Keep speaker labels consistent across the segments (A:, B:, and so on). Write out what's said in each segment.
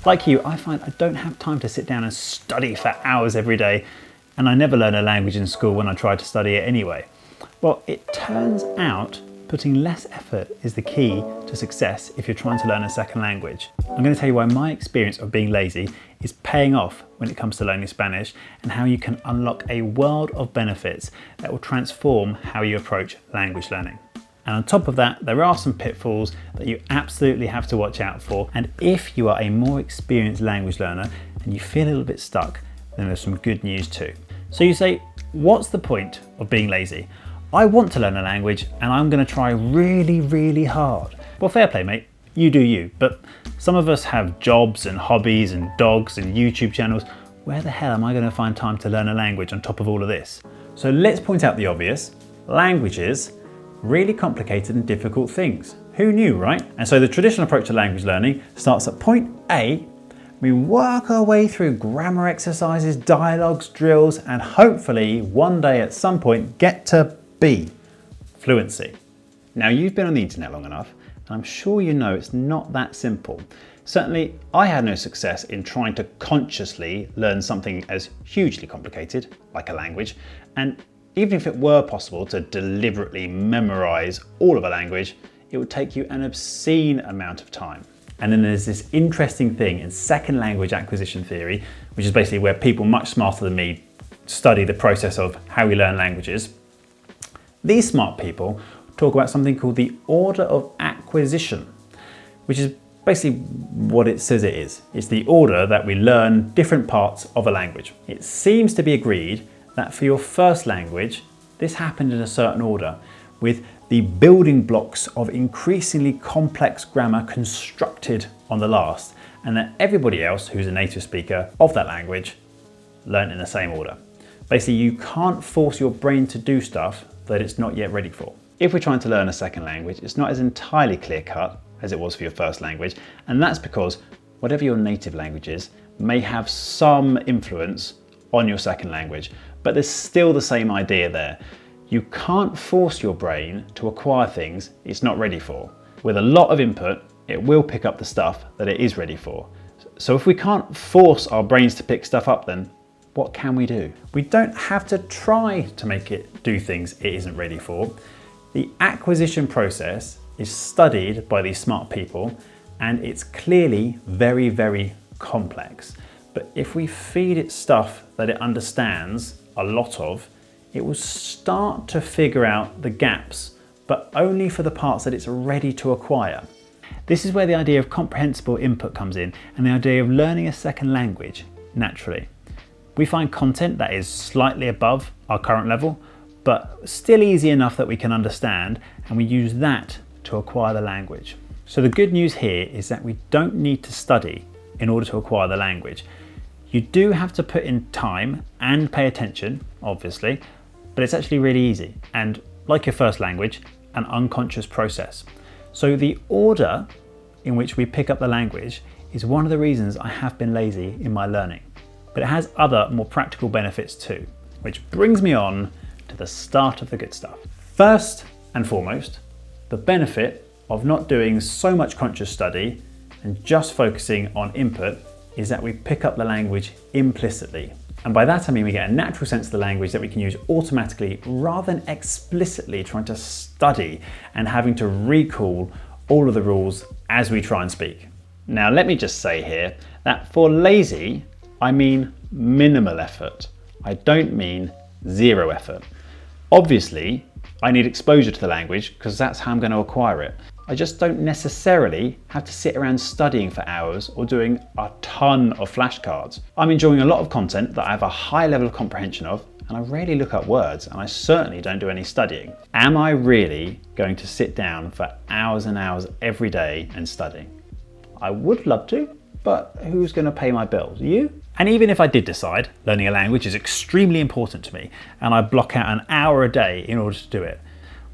A: Like you, I find I don't have time to sit down and study for hours every day, and I never learn a language in school when I try to study it anyway. Well, it turns out putting less effort is the key to success if you're trying to learn a second language. I'm going to tell you why my experience of being lazy is paying off when it comes to learning Spanish, and how you can unlock a world of benefits that will transform how you approach language learning. And on top of that, there are some pitfalls that you absolutely have to watch out for. And if you are a more experienced language learner and you feel a little bit stuck, then there's some good news too. So you say, what's the point of being lazy? I want to learn a language and I'm going to try really, really hard. Well, fair play, mate. You do you. But some of us have jobs and hobbies and dogs and YouTube channels. Where the hell am I going to find time to learn a language on top of all of this? So let's point out the obvious. Languages, really complicated and difficult things. Who knew, right? And so the traditional approach to language learning starts at point A. We work our way through grammar exercises, dialogues, drills, and hopefully one day at some point get to B, fluency. Now, you've been on the internet long enough, and I'm sure you know it's not that simple. Certainly, I had no success in trying to consciously learn something as hugely complicated, like a language, and even if it were possible to deliberately memorize all of a language, it would take you an obscene amount of time. And then there's this interesting thing in second language acquisition theory, which is basically where people much smarter than me study the process of how we learn languages. These smart people talk about something called the order of acquisition, which is basically what it says it is. It's the order that we learn different parts of a language. It seems to be agreed that for your first language, this happened in a certain order, with the building blocks of increasingly complex grammar constructed on the last, and that everybody else who's a native speaker of that language learned in the same order. Basically, you can't force your brain to do stuff that it's not yet ready for. If we're trying to learn a second language, it's not as entirely clear-cut as it was for your first language, and that's because whatever your native language is may have some influence on your second language, but there's still the same idea there. You can't force your brain to acquire things it's not ready for. With a lot of input, it will pick up the stuff that it is ready for. So if we can't force our brains to pick stuff up, then what can we do? We don't have to try to make it do things it isn't ready for. The acquisition process is studied by these smart people, and it's clearly very, very complex. But if we feed it stuff that it understands a lot of, it will start to figure out the gaps, but only for the parts that it's ready to acquire. This is where the idea of comprehensible input comes in, and the idea of learning a second language naturally. We find content that is slightly above our current level, but still easy enough that we can understand, and we use that to acquire the language. So the good news here is that we don't need to study in order to acquire the language. You do have to put in time and pay attention, obviously, but it's actually really easy, and like your first language, an unconscious process. So the order in which we pick up the language is one of the reasons I have been lazy in my learning, but it has other more practical benefits too, which brings me on to the start of the good stuff. First and foremost, the benefit of not doing so much conscious study and just focusing on input is that we pick up the language implicitly. And by that I mean we get a natural sense of the language that we can use automatically rather than explicitly trying to study and having to recall all of the rules as we try and speak. Now let me just say here that for lazy, I mean minimal effort. I don't mean zero effort. Obviously, I need exposure to the language because that's how I'm going to acquire it. I just don't necessarily have to sit around studying for hours or doing a ton of flashcards. I'm enjoying a lot of content that I have a high level of comprehension of, and I rarely look up words, and I certainly don't do any studying. Am I really going to sit down for hours and hours every day and study? I would love to, but who's going to pay my bills? You? And even if I did decide learning a language is extremely important to me, and I block out an hour a day in order to do it,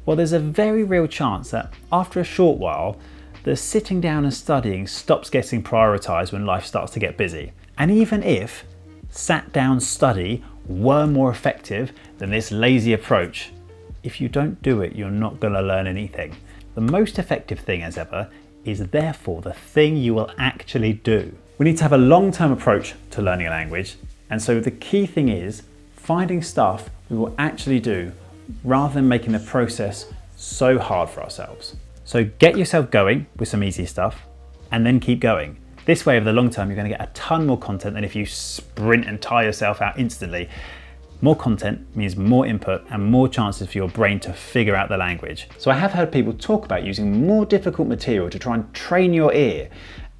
A: well, there's a very real chance that after a short while, the sitting down and studying stops getting prioritized when life starts to get busy. And even if sat down study were more effective than this lazy approach, if you don't do it, you're not going to learn anything. The most effective thing, as ever, is therefore the thing you will actually do. We need to have a long-term approach to learning a language, and so the key thing is finding stuff we will actually do rather than making the process so hard for ourselves. So get yourself going with some easy stuff and then keep going. This way, over the long term, you're going to get a ton more content than if you sprint and tire yourself out instantly. More content means more input and more chances for your brain to figure out the language. So I have heard people talk about using more difficult material to try and train your ear.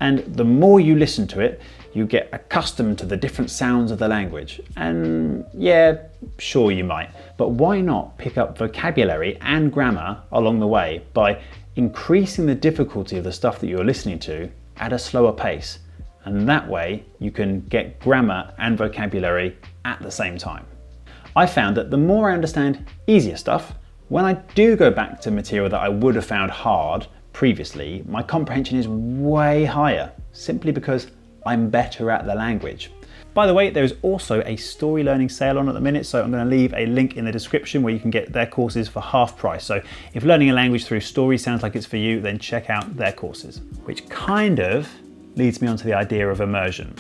A: And the more you listen to it, you get accustomed to the different sounds of the language. And yeah, sure you might, but why not pick up vocabulary and grammar along the way by increasing the difficulty of the stuff that you're listening to at a slower pace? And that way you can get grammar and vocabulary at the same time. I found that the more I understand easier stuff, when I do go back to material that I would have found hard previously, my comprehension is way higher, simply because I'm better at the language. By the way, there is also a story learning sale on at the minute, so I'm going to leave a link in the description where you can get their courses for half price. So if learning a language through story sounds like it's for you, then check out their courses. Which kind of leads me onto the idea of immersion.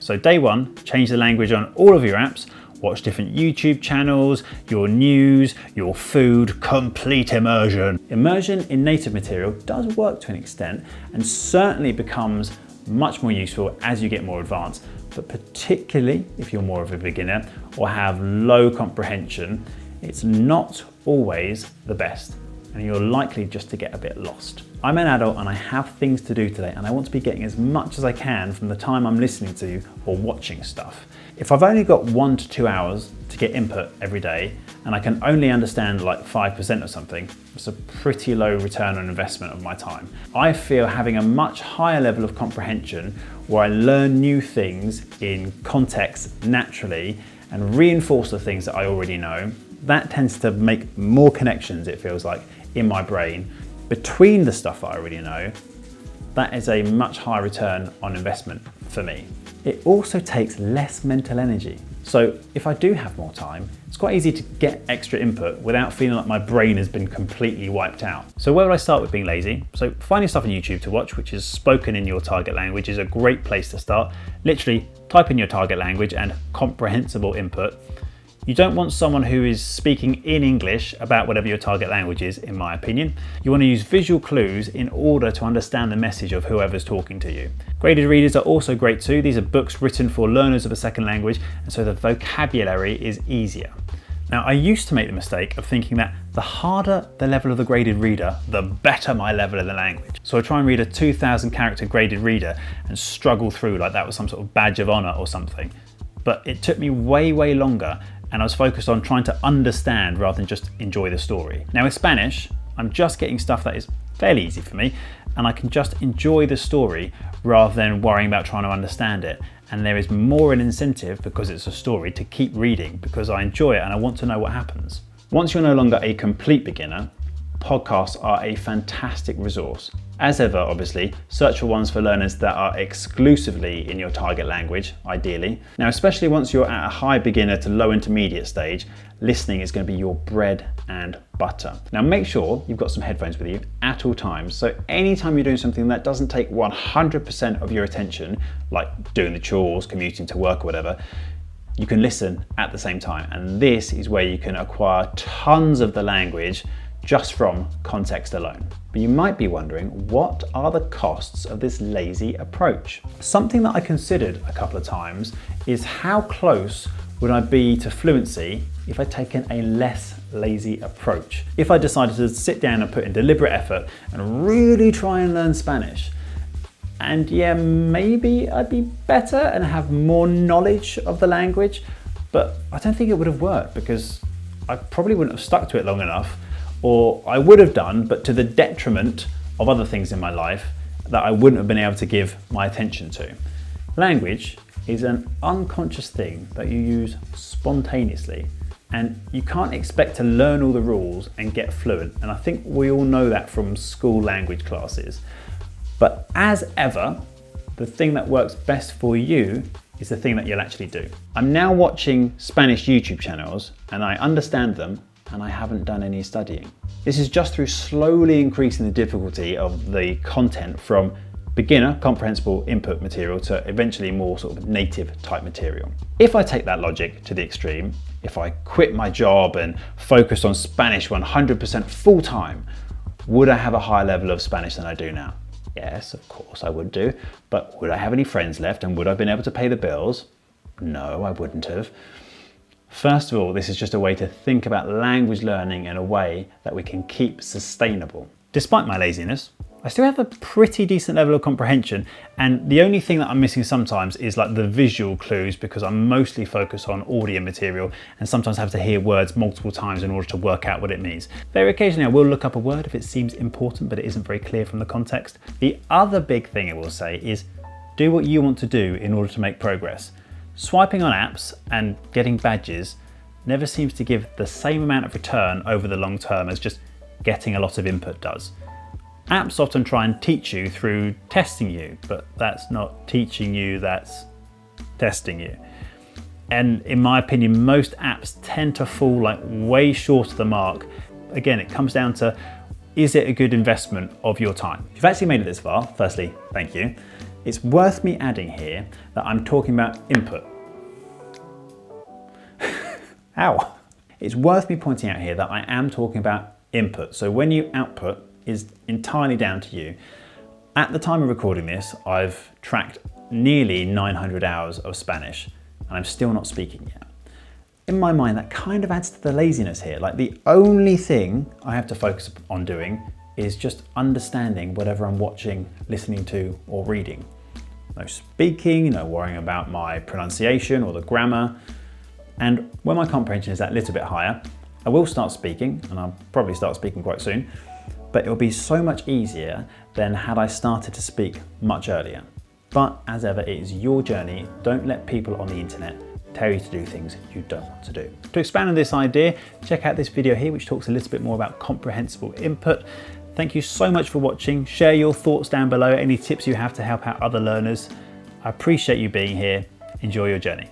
A: So day one, change the language on all of your apps, watch different YouTube channels, your news, your food, complete immersion. Immersion in native material does work to an extent and certainly becomes much more useful as you get more advanced, but particularly if you're more of a beginner or have low comprehension, it's not always the best and you're likely just to get a bit lost. I'm an adult and I have things to do today and I want to be getting as much as I can from the time I'm listening to or watching stuff. If I've only got 1 to 2 hours to get input every day and I can only understand like 5% of something, it's a pretty low return on investment of my time. I feel having a much higher level of comprehension where I learn new things in context naturally and reinforce the things that I already know, that tends to make more connections, it feels like, in my brain between the stuff that I already know. That is a much higher return on investment for me. It also takes less mental energy. So if I do have more time, it's quite easy to get extra input without feeling like my brain has been completely wiped out. So where would I start with being lazy? So finding stuff on YouTube to watch, which is spoken in your target language, is a great place to start. Literally type in your target language and comprehensible input. You don't want someone who is speaking in English about whatever your target language is, in my opinion. You want to use visual clues in order to understand the message of whoever's talking to you. Graded readers are also great too. These are books written for learners of a second language, and so the vocabulary is easier. Now, I used to make the mistake of thinking that the harder the level of the graded reader, the better my level of the language. So I try and read a 2,000 character graded reader and struggle through like that was some sort of badge of honor or something. But it took me way longer, and I was focused on trying to understand rather than just enjoy the story. Now with Spanish, I'm just getting stuff that is fairly easy for me, and I can just enjoy the story rather than worrying about trying to understand it. And there is more an incentive, because it's a story, to keep reading because I enjoy it and I want to know what happens. Once you're no longer a complete beginner, podcasts are a fantastic resource. As ever, obviously, search for ones for learners that are exclusively in your target language, ideally. Now, especially once you're at a high beginner to low intermediate stage, listening is going to be your bread and butter. Now, make sure you've got some headphones with you at all times. So anytime you're doing something that doesn't take 100% of your attention, like doing the chores, commuting to work or whatever, you can listen at the same time. And this is where you can acquire tons of the language just from context alone. But you might be wondering, what are the costs of this lazy approach? Something that I considered a couple of times is how close would I be to fluency if I'd taken a less lazy approach? If I decided to sit down and put in deliberate effort and really try and learn Spanish, and yeah, maybe I'd be better and have more knowledge of the language, but I don't think it would have worked because I probably wouldn't have stuck to it long enough, or I would have done, but to the detriment of other things in my life that I wouldn't have been able to give my attention to. Language is an unconscious thing that you use spontaneously, and you can't expect to learn all the rules and get fluent. And I think we all know that from school language classes. But as ever, the thing that works best for you is the thing that you'll actually do. I'm now watching Spanish YouTube channels and I understand them, and I haven't done any studying. This is just through slowly increasing the difficulty of the content from beginner comprehensible input material to eventually more sort of native type material. If I take that logic to the extreme, if I quit my job and focus on Spanish 100% full time, would I have a higher level of Spanish than I do now? Yes, of course I would do, but would I have any friends left and would I have been able to pay the bills? No, I wouldn't have. First of all, this is just a way to think about language learning in a way that we can keep sustainable. Despite my laziness, I still have a pretty decent level of comprehension, and the only thing that I'm missing sometimes is like the visual clues, because I'm mostly focused on audio material and sometimes have to hear words multiple times in order to work out what it means. Very occasionally I will look up a word if it seems important but it isn't very clear from the context. The other big thing I will say is do what you want to do in order to make progress. Swiping on apps and getting badges never seems to give the same amount of return over the long term as just getting a lot of input does. Apps often try and teach you through testing you, but that's not teaching you, that's testing you. And in my opinion, most apps tend to fall like way short of the mark. Again, it comes down to, is it a good investment of your time? If you've actually made it this far, firstly, thank you. It's worth me adding here that I'm talking about input. Ow. It's worth me pointing out here that I am talking about input. So when you output, is entirely down to you. At the time of recording this, I've tracked nearly 900 hours of Spanish and I'm still not speaking yet. In my mind, that kind of adds to the laziness here. Like the only thing I have to focus on doing is just understanding whatever I'm watching, listening to, or reading. No speaking, no worrying about my pronunciation or the grammar. And when my comprehension is that little bit higher, I will start speaking, and I'll probably start speaking quite soon, but it'll be so much easier than had I started to speak much earlier. But as ever, it is your journey. Don't let people on the internet tell you to do things you don't want to do. To expand on this idea, check out this video here, which talks a little bit more about comprehensible input. Thank you so much for watching. Share your thoughts down below, any tips you have to help out other learners. I appreciate you being here. Enjoy your journey.